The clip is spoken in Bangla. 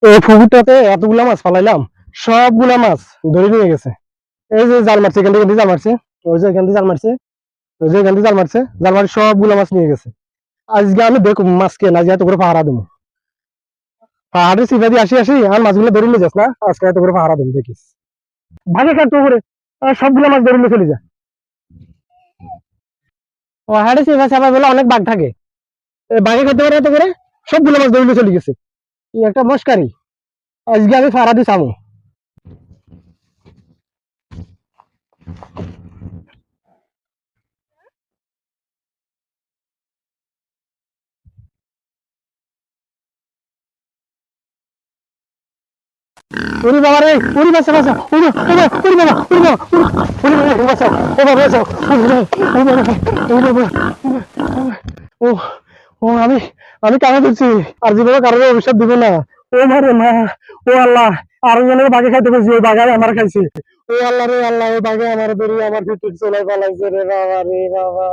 এই পুকুরটাতে এতগুলা মাছ ফালাইলাম, সবগুলা মাছ ধরে নিয়ে গেছে। এই যে জাল মারছে, এখান থেকে জাল মারছে, ওই যে এখান থেকে জাল মারছে, ওই যে এখান থেকে জাল মারছে, জাল মারি সবগুলা মাছ নিয়ে গেছে। আজকে আমি দেখো মাছ কে না এত করে পাহারা দেবো, পাহাড়ে সিধা দিয়ে আসি আসি আর মাছগুলো ধরে নিয়ে যাস না, আজকে এত করে পাহারা দেবো দেখিস। ভাগে কাটতো করে সবগুলা মাছ ধরে নিয়ে চলে যা। পাহাড়ে সিধা চাপা বলে অনেক বাঘ থাকে, বাঘে খেতে পারে এত করে, সবগুলো মাছ ধরে নিয়ে চলে গেছে। কি একটা মস্কারি, আজকে আমি পাহারা দিই সামু। ওরে বাবা রে, ওরে বাচ্চা বাচ্চা, ওরে ওরে ওরে বাবা, ওরে বাবা, ওরে ওরে বাচ্চা, ও বাবা বাচ্চা, ও বাবা, ও বাবা, ও ও আমি কানে দিচ্ছি, আর জীবনে কারোর অভিশাপ দিব না। ও মারে মা, ও আল্লাহ, আর জনের বাগে খাইতে পেয়েছি, ওই বাগায় আমার খাইছি। ও আল্লাহ রে আল্লাহ, ওই বাগে আমার ধরি আমার ভিতর চলে পালাইছে রে বাবা রে বাবা।